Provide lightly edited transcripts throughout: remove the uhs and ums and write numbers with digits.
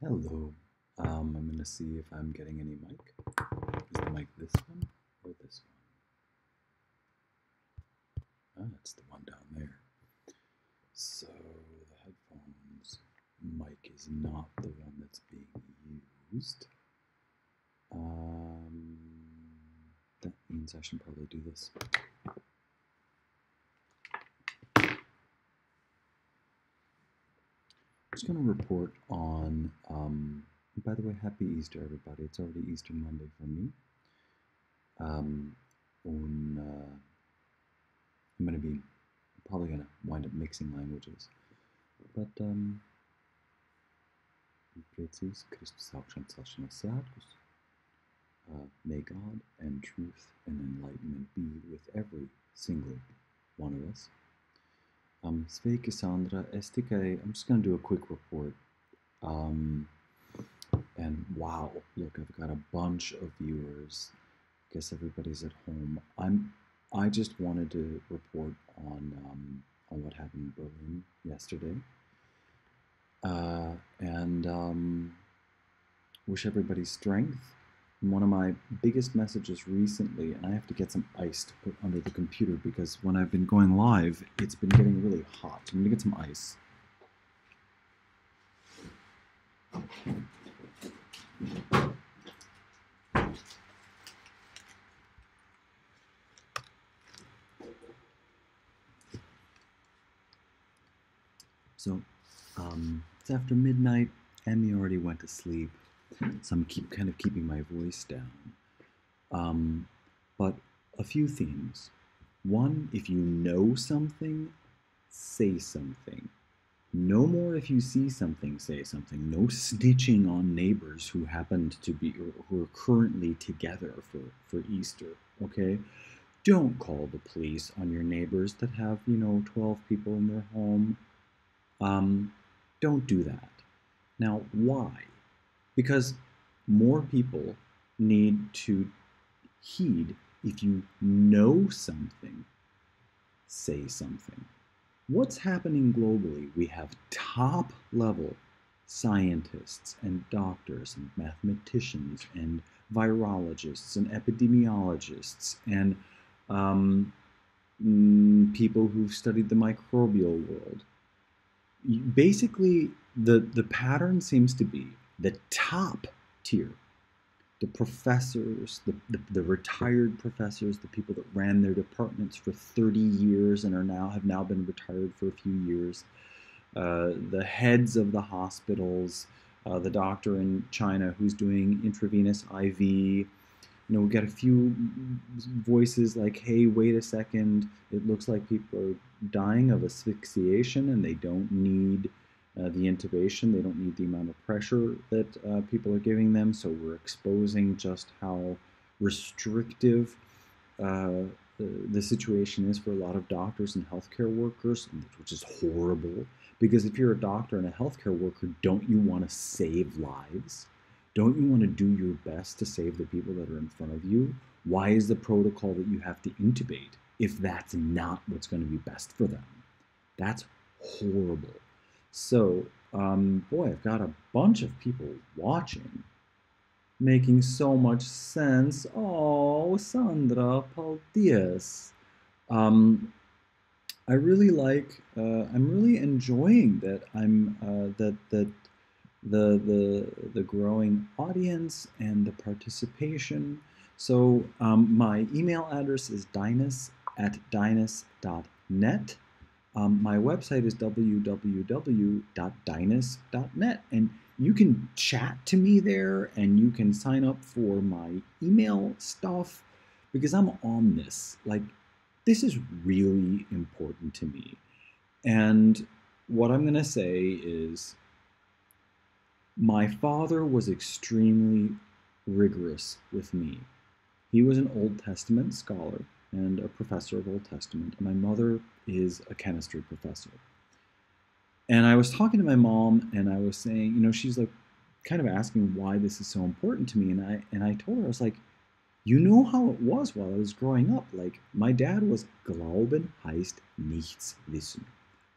Hello. I'm going to see if I'm getting any mic. Is the mic this one or this one? Ah, it's the one down there. So the headphones mic is not the one that's being used. That means I should probably do this. I'm just going to report on, by the way, happy Easter, everybody. It's already Easter Monday for me. I'm going to be probably going to wind up mixing languages. But, Precis Christus may God and truth and enlightenment be with every single one of us. Sveiki, Sandra. I'm just going to do a quick report. And wow, look, I've got a bunch of viewers. Guess everybody's at home. I just wanted to report on what happened in Berlin yesterday. And wish everybody strength. And one of my biggest messages recently, and I have to get some ice to put under the computer because when I've been going live, it's been getting really hot. I'm going to get some ice. So, it's after midnight. Emmy already went to sleep, so I'm kind of keeping my voice down. But a few themes. One, if you know something, say something. No more if you see something, say something. No snitching on neighbors who happened to be, or who are currently together for Easter, okay? Don't call the police on your neighbors that have, 12 people in their home. Don't do that. Now, why? Because more people need to heed. If you know something, say something. What's happening globally? We have top-level scientists and doctors and mathematicians and virologists and epidemiologists and people who've studied the microbial world. Basically, the pattern seems to be the top tier, the professors, the retired professors, the people that ran their departments for 30 years and have now been retired for a few years, the heads of the hospitals, the doctor in China who's doing intravenous IV. We got a few voices like, hey, wait a second, it looks like people are dying of asphyxiation and they don't need the intubation, they don't need the amount of pressure that people are giving them, so we're exposing just how restrictive the situation is for a lot of doctors and healthcare workers, which is horrible, because if you're a doctor and a healthcare worker, don't you want to save lives? Don't you want to do your best to save the people that are in front of you? Why is the protocol that you have to intubate if that's not what's going to be best for them? That's horrible. So, boy, I've got a bunch of people watching, making so much sense. Oh, Sandra, paldies. I really I'm really enjoying that the growing audience and the participation. So my email address is dinus@dinus.net. My website is www.dinus.net, and you can chat to me there, and you can sign up for my email stuff because I'm on this. Like, this is really important to me. And what I'm going to say is, my father was extremely rigorous with me. He was an Old Testament scholar and a professor of Old Testament, and my mother is a chemistry professor. And I was talking to my mom, and I was saying, she's like kind of asking why this is so important to me, and I told her, I was like, you know how it was while I was growing up. Like, my dad was Glauben heißt nichts wissen.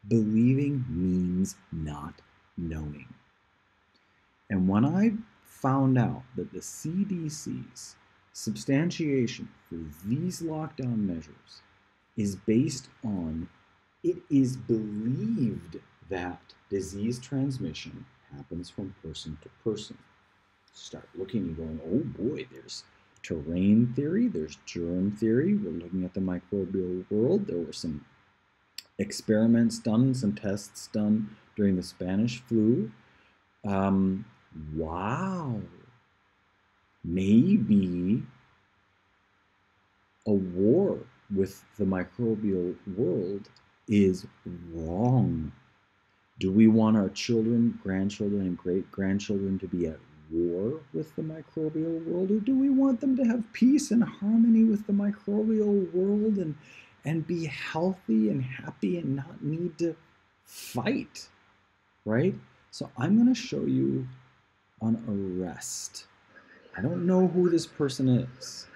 Believing means not knowing. And when I found out that the CDC's substantiation for these lockdown measures is based on it is believed that disease transmission happens from person to person. Start looking and going, oh boy, there's terrain theory, there's germ theory. We're looking at the microbial world. There were some experiments done, some tests done during the Spanish flu. Wow, maybe a war with the microbial world is wrong. Do we want our children, grandchildren, and great-grandchildren to be at war with the microbial world, or do we want them to have peace and harmony with the microbial world and be healthy and happy and not need to fight, right? So I'm going to show you an arrest. I don't know who this person is.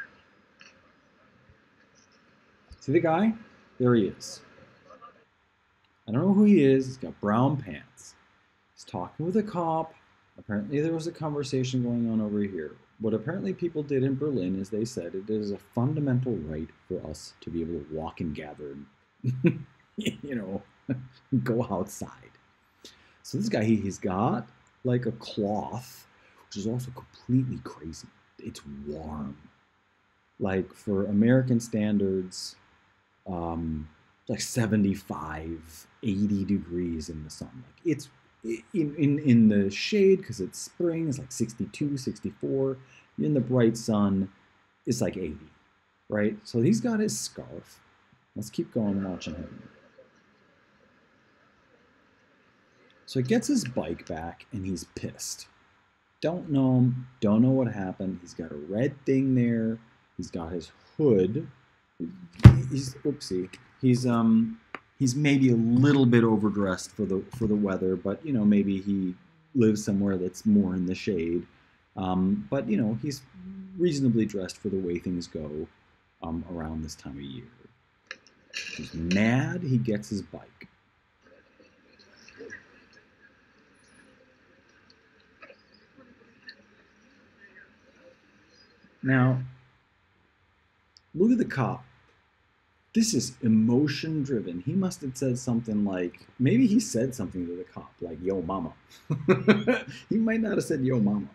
See the guy? There he is. I don't know who he is. He's got brown pants. He's talking with a cop. Apparently there was a conversation going on over here. What apparently people did in Berlin is they said it is a fundamental right for us to be able to walk and gather and, you know, go outside. So this guy, he's got like a cloth, which is also completely crazy. It's warm. Like for American standards, like 75, 80 degrees in the sun. Like it's in the shade because it's spring, it's like 62, 64. In the bright sun, it's like 80, right? So he's got his scarf. Let's keep going watching him. So he gets his bike back and he's pissed. Don't know him, don't know what happened. He's got a red thing there. He's got his hood. He's oopsie. He's maybe a little bit overdressed for the weather, but you know, maybe he lives somewhere that's more in the shade. But you know, he's reasonably dressed for the way things go around this time of year. He's mad. He gets his bike. Now, look at the cop. This is emotion driven. He must have said something like, maybe he said something to the cop, like, yo, mama. He might not have said, yo, mama,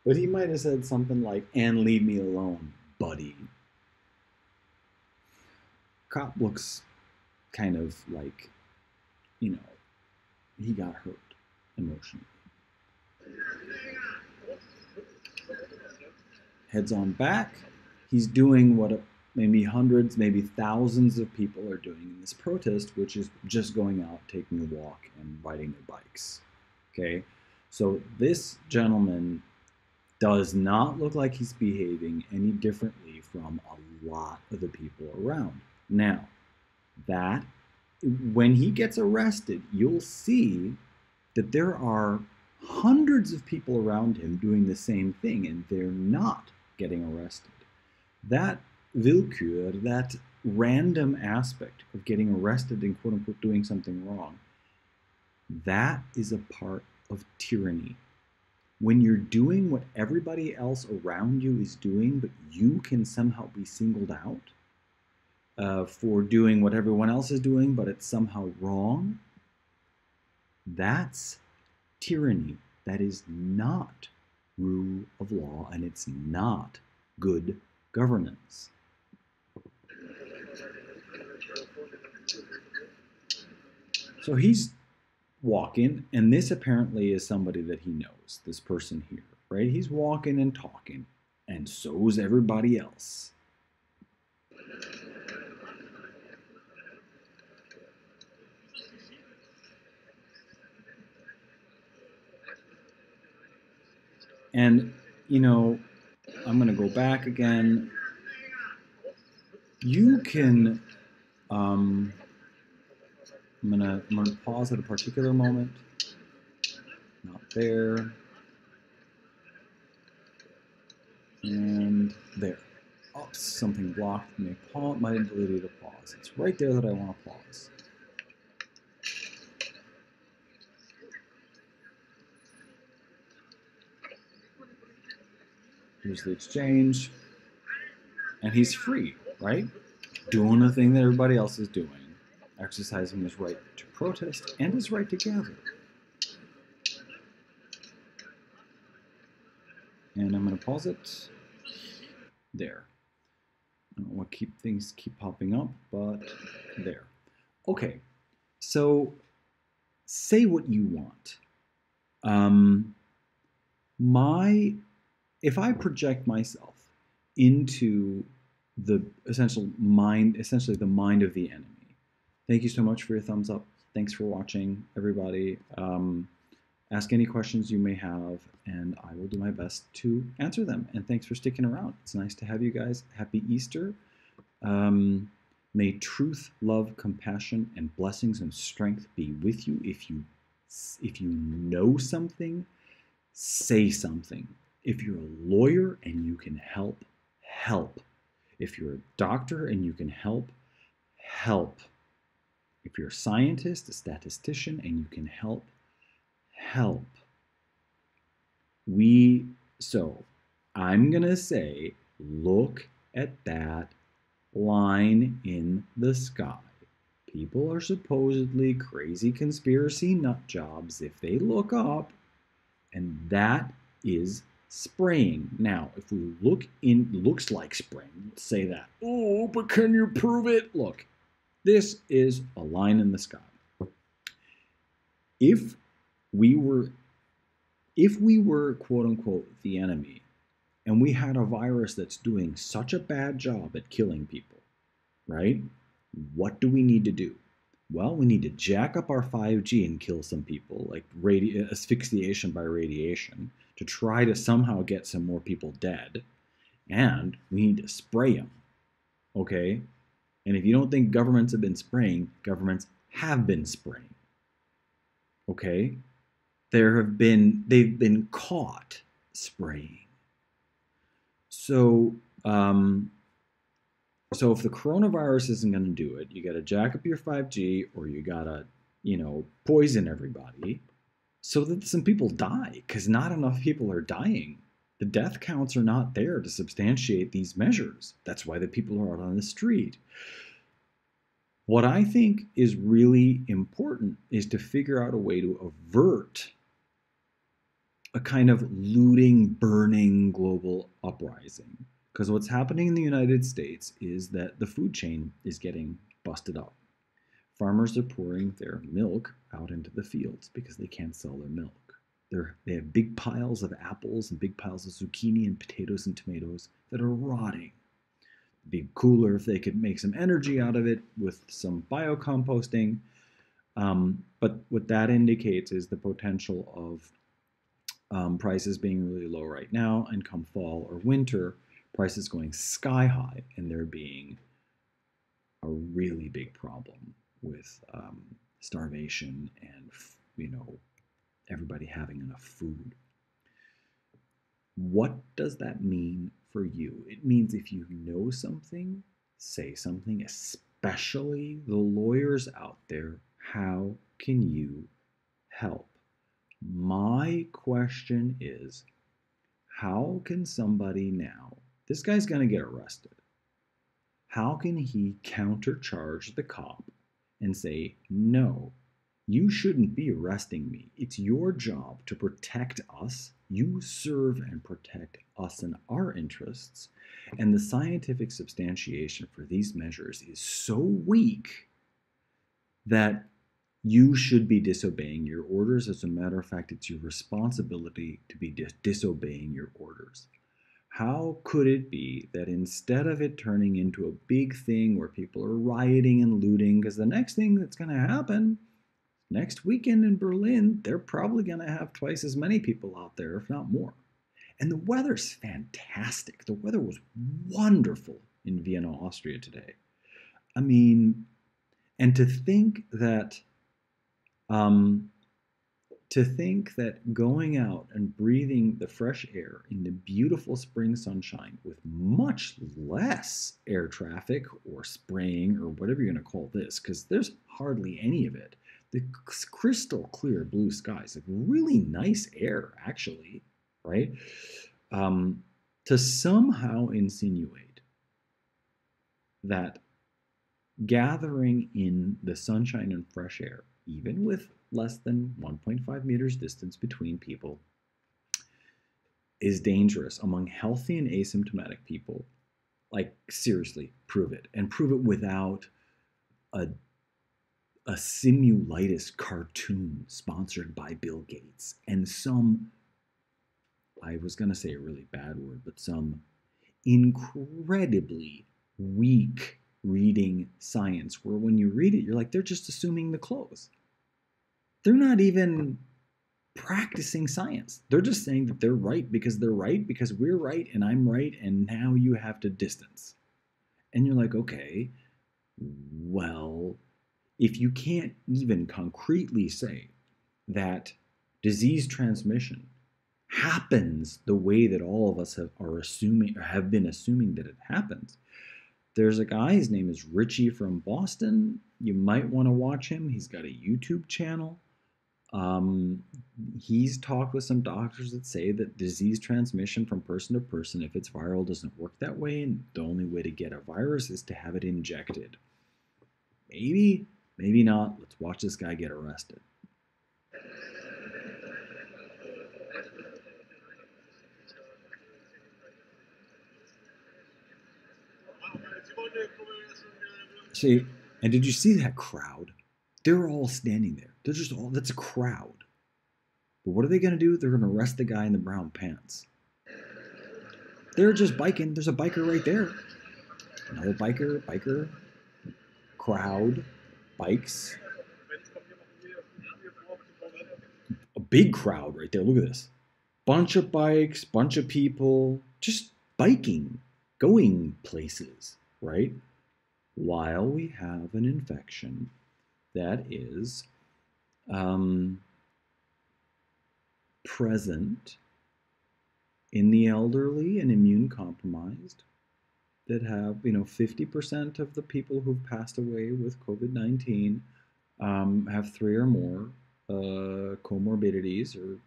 but he might have said something like, and leave me alone, buddy. Cop looks kind of like, you know, he got hurt emotionally. Heads on back. He's doing what maybe hundreds, maybe thousands of people are doing in this protest, which is just going out, taking a walk, and riding their bikes. Okay? So this gentleman does not look like he's behaving any differently from a lot of the people around. Now, that when he gets arrested, you'll see that there are hundreds of people around him doing the same thing, and they're not getting arrested. That willkür, that random aspect of getting arrested and quote unquote doing something wrong, that is a part of tyranny. When you're doing what everybody else around you is doing, but you can somehow be singled out for doing what everyone else is doing, but it's somehow wrong, that's tyranny. That is not rule of law, and it's not good governance. So he's walking, and this apparently is somebody that he knows, this person here, right? He's walking and talking, and so's everybody else. And, you know, I'm going to go back again. You can, I'm gonna pause at a particular moment. Not there. And there. Oops, something blocked my ability to pause. It's right there that I want to pause. Here's the exchange. And he's free, right? Doing the thing that everybody else is doing, exercising his right to protest and his right to gather. And I'm going to pause it. There. I don't want to keep things keep popping up, but there. Okay, so say what you want. My if I project myself into the essentially the mind of the enemy. Thank you so much for your thumbs up. Thanks for watching, everybody. Ask any questions you may have, and I will do my best to answer them. And thanks for sticking around. It's nice to have you guys. Happy Easter. May truth, love, compassion, and blessings and strength be with you. If you know something, say something. If you're a lawyer and you can help, help. If you're a doctor and you can help, help. If you're a scientist, a statistician, and you can help, help. So I'm going to say, look at that line in the sky. People are supposedly crazy conspiracy nut jobs if they look up, and that is spraying. Now, if we look in, looks like spraying, let's say that. Oh, but can you prove it? Look, this is a line in the sky. If we were quote unquote the enemy, and we had a virus that's doing such a bad job at killing people, right? What do we need to do? Well, we need to jack up our 5G and kill some people, like asphyxiation by radiation, to try to somehow get some more people dead. And we need to spray them, okay? And if you don't think governments have been spraying, governments have been spraying, okay? They've been caught spraying. So, so if the coronavirus isn't going to do it, you got to jack up your 5G, or you got to, poison everybody so that some people die, because not enough people are dying. The death counts are not there to substantiate these measures. That's why the people are out on the street. What I think is really important is to figure out a way to avert a kind of looting, burning global uprising. Because what's happening in the United States is that the food chain is getting busted up. Farmers are pouring their milk out into the fields because they can't sell their milk. They have big piles of apples and big piles of zucchini and potatoes and tomatoes that are rotting. It'd be cooler if they could make some energy out of it with some biocomposting. But what that indicates is the potential of prices being really low right now, and come fall or winter, prices going sky high, and there being a really big problem with starvation and everybody having enough food. What does that mean for you? It means if you know something, say something, especially the lawyers out there. How can you help? My question is, how can somebody now, this guy's going to get arrested. How can he countercharge the cop and say, no, you shouldn't be arresting me. It's your job to protect us. You serve and protect us and our interests. And the scientific substantiation for these measures is so weak that you should be disobeying your orders. As a matter of fact, it's your responsibility to be disobeying your orders. How could it be that instead of it turning into a big thing where people are rioting and looting, because the next thing that's going to happen next weekend in Berlin, they're probably going to have twice as many people out there, if not more. And the weather's fantastic. The weather was wonderful in Vienna, Austria today. I mean, and to think that going out and breathing the fresh air in the beautiful spring sunshine with much less air traffic or spraying or whatever you're going to call this, because there's hardly any of it. The crystal clear blue skies, like really nice air, actually, right? to somehow insinuate that gathering in the sunshine and fresh air, even with less than 1.5 meters distance between people, is dangerous among healthy and asymptomatic people. Like, seriously, prove it. And prove it without a, a simulitis cartoon sponsored by Bill Gates and some, I was going to say a really bad word, but some incredibly weak reading science where when you read it, you're like, they're just assuming the clothes. They're not even practicing science. They're just saying that they're right because we're right and I'm right, and now you have to distance. And you're like, okay, well, if you can't even concretely say that disease transmission happens the way that all of us have been assuming that it happens. There's a guy, his name is Richie from Boston. You might want to watch him. He's got a YouTube channel. He's talked with some doctors that say that disease transmission from person to person, if it's viral, doesn't work that way, and the only way to get a virus is to have it injected. Maybe, maybe not. Let's watch this guy get arrested. See, and did you see that crowd? They're all standing there. They're just all, that's a crowd. But what are they going to do? They're going to arrest the guy in the brown pants. They're just biking. There's a biker right there. Another biker, crowd, bikes. A big crowd right there. Look at this. Bunch of bikes, bunch of people, just biking, going places, right? While we have an infection that is present in the elderly and immune compromised, that have, 50% of the people who've passed away with COVID-19 have 3 or more comorbidities or,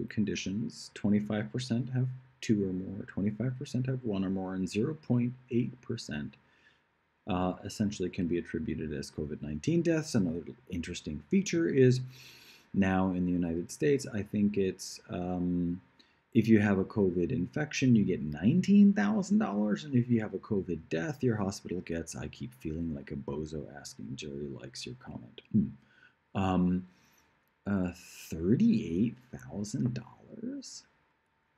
conditions. 25% have 2 or more, 25% have 1 or more, and 0.8% essentially can be attributed as COVID-19 deaths. Another interesting feature is now in the United States, I think it's if you have a COVID infection, you get $19,000, and if you have a COVID death, your hospital gets, I keep feeling like a bozo asking Jerry likes your comment, $38,000.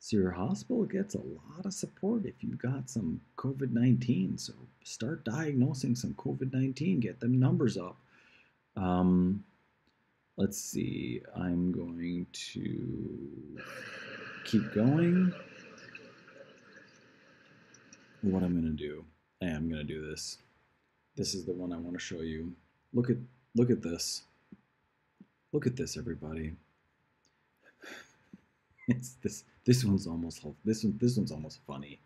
So your hospital gets a lot of support if you've got some COVID-19. So start diagnosing some COVID-19, get them numbers up. Let's see, I'm going to keep going. What I'm going to do, I'm going to do this. This is the one I want to show you. Look at this. Look at this, everybody. It's this one's almost funny.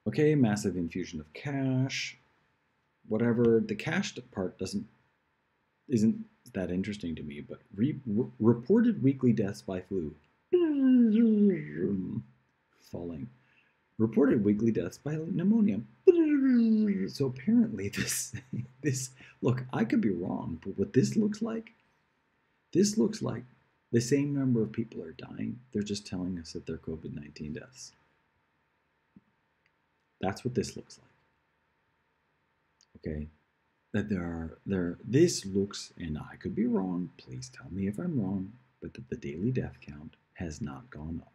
Okay, massive infusion of cash. Whatever, the cash part isn't that interesting to me, but reported weekly deaths by flu. Falling. Reported weekly deaths by pneumonia. So apparently this look, I could be wrong, but what this looks like the same number of people are dying. They're just telling us that they're COVID-19 deaths. That's what this looks like. Okay? That this looks, and I could be wrong, please tell me if I'm wrong, but that the daily death count has not gone up.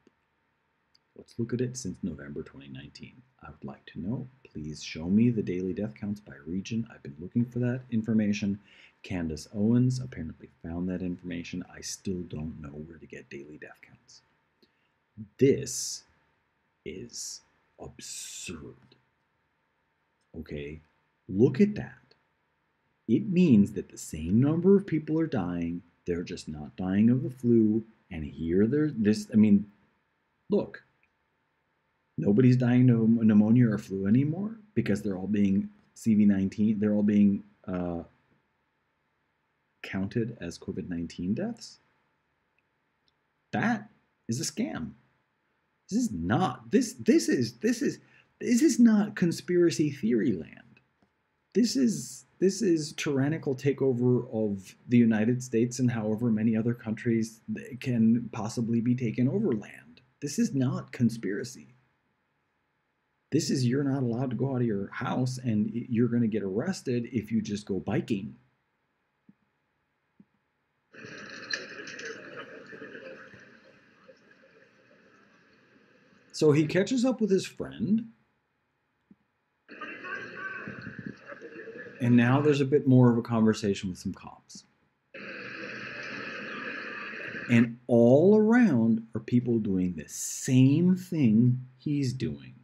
Let's look at it since November 2019. I would like to know. Please show me the daily death counts by region. I've been looking for that information. Candace Owens apparently found that information. I still don't know where to get daily death counts. This is absurd. Okay? Look at that. It means that the same number of people are dying. They're just not dying of the flu. And here look. Nobody's dying of pneumonia or flu anymore because they're all being CV19. They're all being counted as COVID-19 deaths. That is a scam. This is not this is not conspiracy theory land. This is tyrannical takeover of the United States and however many other countries can possibly be taken over land. This is not conspiracy. This is you're not allowed to go out of your house and you're going to get arrested if you just go biking. So he catches up with his friend. And now there's a bit more of a conversation with some cops. And all around are people doing the same thing he's doing.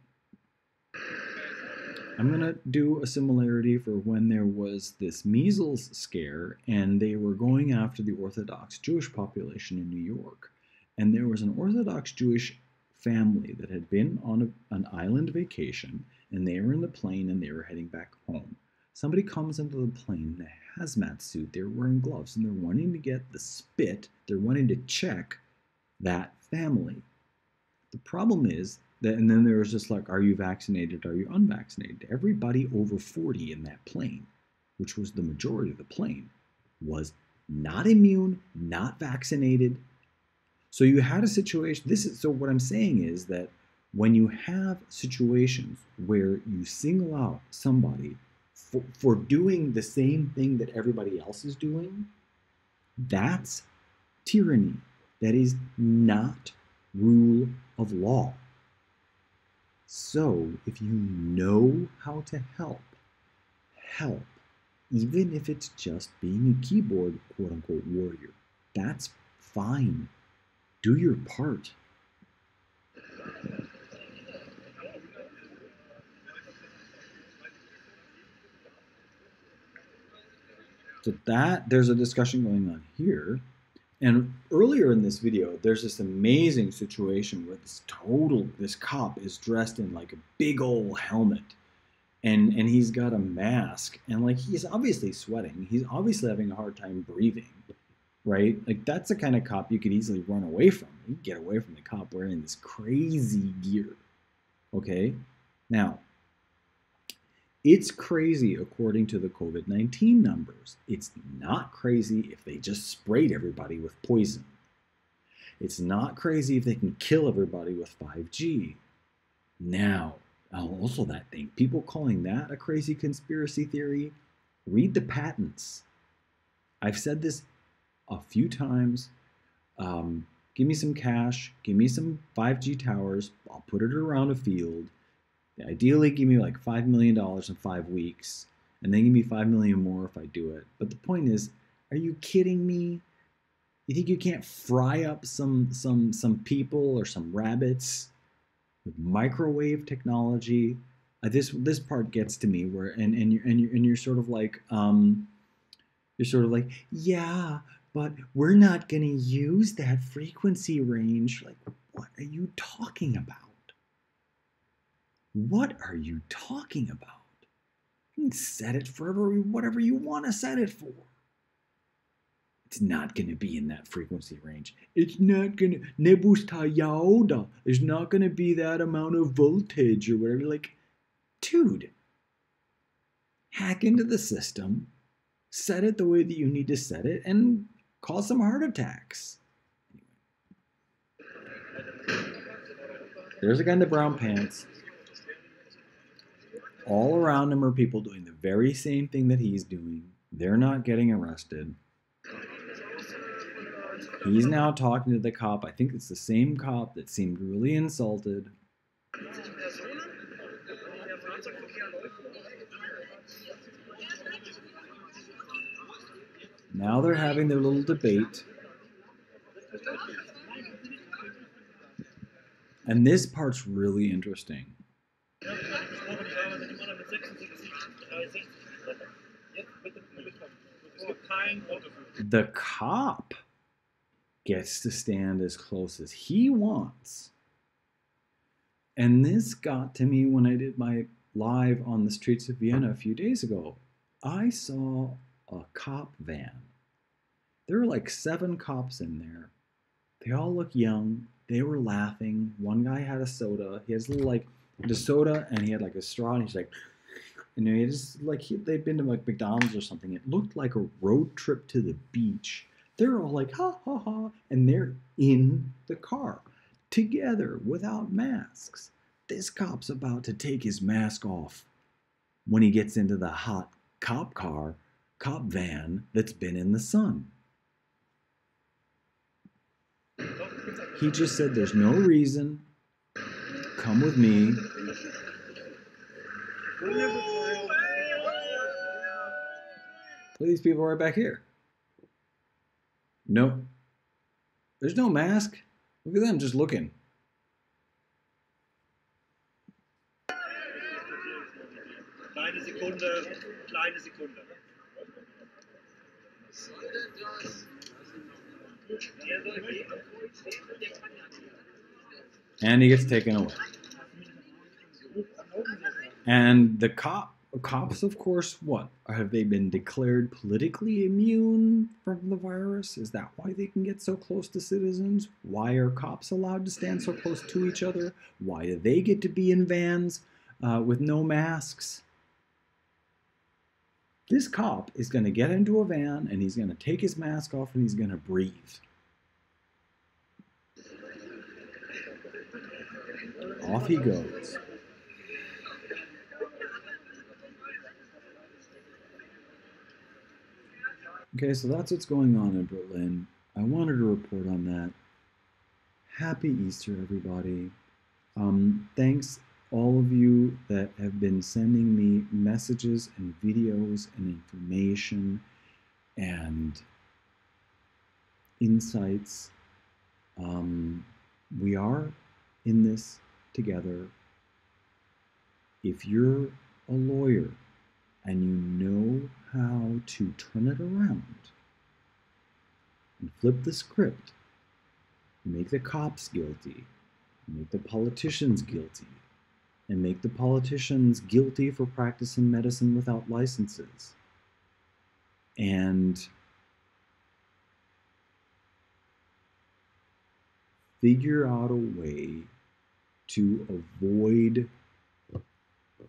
I'm going to do a similarity for when there was this measles scare and they were going after the Orthodox Jewish population in New York. And there was an Orthodox Jewish family that had been on an island vacation and they were in the plane and they were heading back home. Somebody comes into the plane in a hazmat suit, they're wearing gloves, and they're wanting to get the spit, they're wanting to check that family. The problem is that, and then there was just like, are you vaccinated, are you unvaccinated? Everybody over 40 in that plane, which was the majority of the plane, was not immune, not vaccinated. So you had a situation, so what I'm saying is that when you have situations where you single out somebody for doing the same thing that everybody else is doing, that's tyranny. That is not rule of law. So if you know how to help, help. Even if it's just being a keyboard, quote unquote, warrior. That's fine. Do your part. So there's a discussion going on here. And earlier in this video, there's this amazing situation where this cop is dressed in like a big old helmet and he's got a mask and like he's obviously sweating. He's obviously having a hard time breathing, right? Like that's the kind of cop you could easily run away from. You can get away from the cop wearing this crazy gear, okay? Now, it's crazy according to the COVID-19 numbers. It's not crazy if they just sprayed everybody with poison. It's not crazy if they can kill everybody with 5G. Now, also that thing, people calling that a crazy conspiracy theory, read the patents. I've said this a few times. Give me some cash, give me some 5G towers, I'll put it around a field. Ideally, give me like $5 million in 5 weeks, and then give me $5 million more if I do it. But the point is, are you kidding me? You think you can't fry up some people or some rabbits with microwave technology? This part gets to me where you're sort of like yeah, but we're not going to use that frequency range. Like, what are you talking about? What are you talking about? You can set it for whatever you want to set it for. It's not going to be in that frequency range. It's not going to, there's not going to be that amount of voltage or whatever. Like, dude, hack into the system, set it the way that you need to set it, and cause some heart attacks. There's a guy in the brown pants. All around him are people doing the very same thing that he's doing. They're not getting arrested. He's now talking to the cop. I think it's the same cop that seemed really insulted. Now they're having their little debate. And this part's really interesting. The cop gets to stand as close as he wants. And this got to me when I did my live on the streets of Vienna a few days ago. I saw a cop van. There were like 7 cops in there. They all look young. They were laughing. One guy had a soda. He has a little like the soda, and he had like a straw, and he's like, and he just like they'd been to like McDonald's or something. It looked like a road trip to the beach. They're all like ha ha ha, and they're in the car together without masks. This cop's about to take his mask off when he gets into the hot cop van that's been in the sun. He just said, "There's no reason. Come with me." Look at these people right back here. No, there's no mask. Look at them just looking. Kleine Sekunde, kleine Sekunde. And he gets taken away. And the cops, of course, what? Have they been declared politically immune from the virus? Is that why they can get so close to citizens? Why are cops allowed to stand so close to each other? Why do they get to be in vans with no masks? This cop is going to get into a van and he's going to take his mask off and he's going to breathe. Off he goes. Okay, so that's what's going on in Berlin. I wanted to report on that. Happy Easter, everybody. Thanks all of you that have been sending me messages and videos and information and insights. We are in this together. If you're a lawyer and you know how to turn it around and flip the script, make the cops guilty, make the politicians guilty, and make the politicians guilty for practicing medicine without licenses, and figure out a way to avoid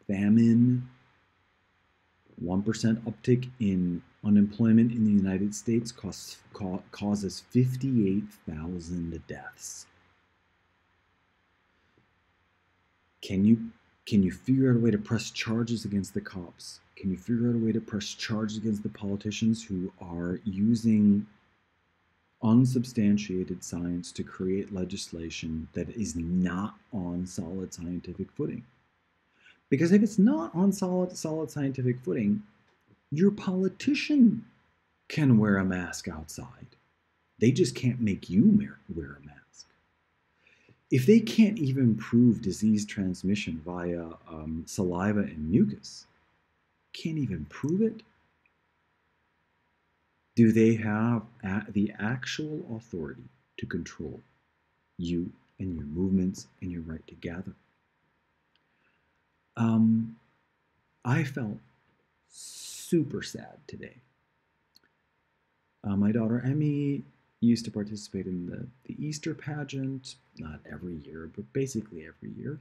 famine. 1% uptick in unemployment in the United States causes 58,000 deaths. Can you figure out a way to press charges against the cops? Can you figure out a way to press charges against the politicians who are using unsubstantiated science to create legislation that is not on solid scientific footing? Because if it's not on solid scientific footing, your politician can wear a mask outside. They just can't make you wear a mask. If they can't even prove disease transmission via saliva and mucus, can't even prove it, do they have the actual authority to control you and your movements and your right to gather? I felt super sad today. My daughter Emmy used to participate in the Easter pageant, not every year, but basically every year.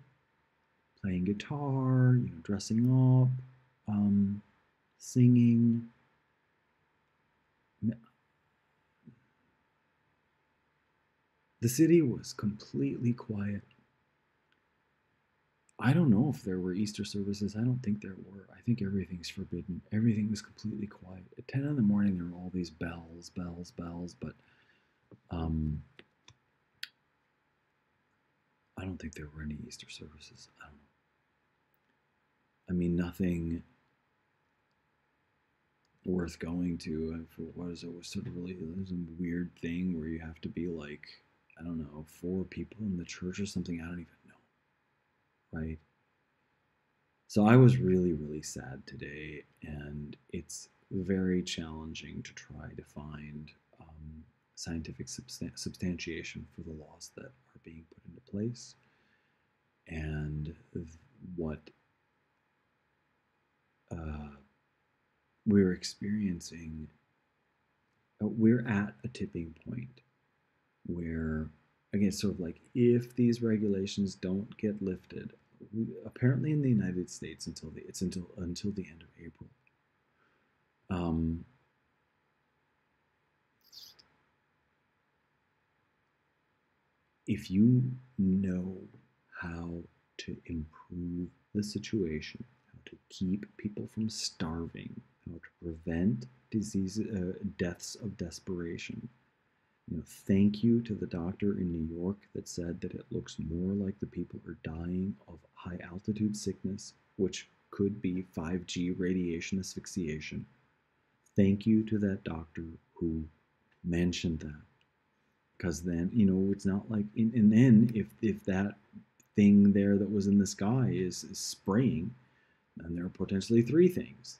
Playing guitar, dressing up, singing. The city was completely quiet. I don't know if there were Easter services. I don't think there were. I think everything's forbidden. Everything was completely quiet. At 10 in the morning, there were all these bells, but I don't think there were any Easter services. I don't know. I mean, nothing worth going to. If it was sort of really some weird thing where you have to be like, I don't know, 4 people in the church or something. I don't even know. Right? So I was really, really sad today, and it's very challenging to try to find scientific substantiation for the laws that are being put into place, and what we're experiencing. We're at a tipping point where again, sort of like if these regulations don't get lifted, apparently in the United States until the end of April. Um, if you know how to improve the situation, how to keep people from starving, how to prevent deaths of desperation, thank you to the doctor in New York that said that it looks more like the people are dying of high altitude sickness, which could be 5G radiation asphyxiation. Thank you to that doctor who mentioned that. Because then, it's not like, and then if that thing there that was in the sky is spraying, then there are potentially three things.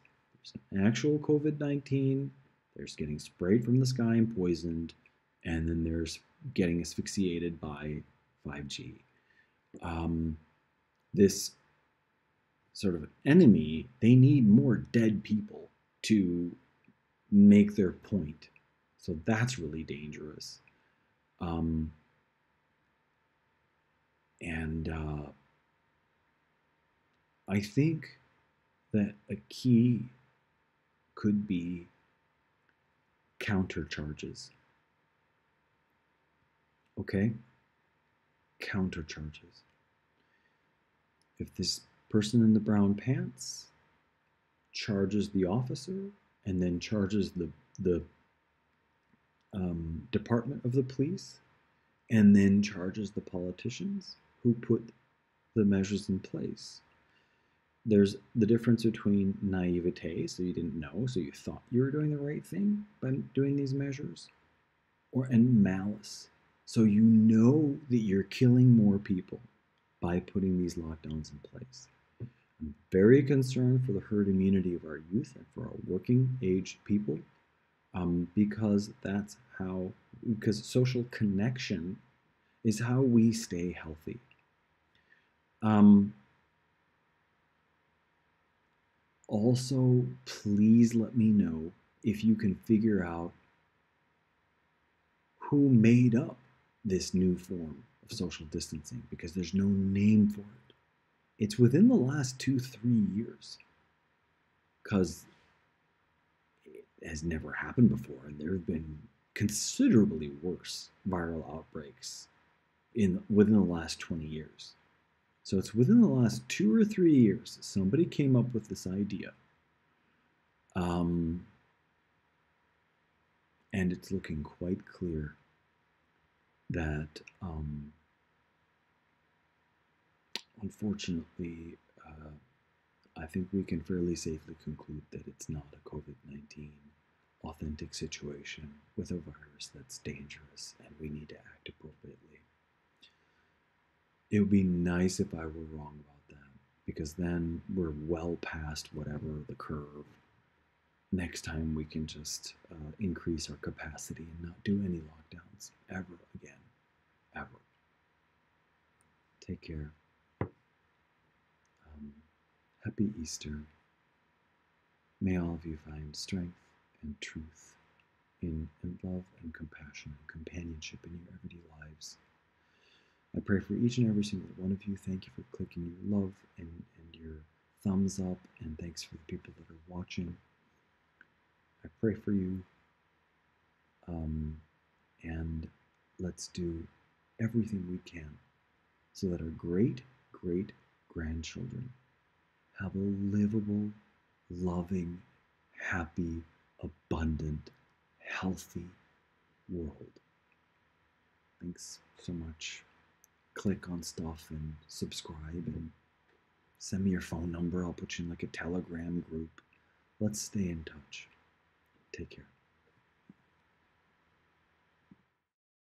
There's actual COVID-19, there's getting sprayed from the sky and poisoned, and then there's getting asphyxiated by 5G. This sort of enemy, they need more dead people to make their point. So that's really dangerous. And I think that a key could be countercharges. Okay? Countercharges. If this person in the brown pants charges the officer and then charges the department of the police and then charges the politicians who put the measures in place. There's the difference between naivete, so you didn't know, so you thought you were doing the right thing by doing these measures, and malice, so you know that you're killing more people by putting these lockdowns in place. I'm very concerned for the herd immunity of our youth and for our working age people, because because social connection is how we stay healthy. Also, please let me know if you can figure out who made up this new form of social distancing, because there's no name for it. It's within the last 2-3 years, because it has never happened before, and there have been considerably worse viral outbreaks within the last 20 years. So it's within the last 2 or 3 years somebody came up with this idea. And it's looking quite clear that, unfortunately, I think we can fairly safely conclude that it's not a COVID-19 authentic situation with a virus that's dangerous, and we need to act appropriately. It would be nice if I were wrong about that, because then we're well past whatever the curve. Next time we can just increase our capacity and not do any lockdowns ever again. Ever. Take care. Happy Easter. May all of you find strength and truth in love and compassion and companionship in your everyday lives. I pray for each and every single one of you. Thank you for clicking your love and your thumbs up, and thanks for the people that are watching. I pray for you, and let's do everything we can so that our great grandchildren have a livable, loving, happy, abundant, healthy world. Thanks so much. Click on stuff and subscribe and send me your phone number. I'll put you in like a Telegram group. Let's stay in touch. Take care.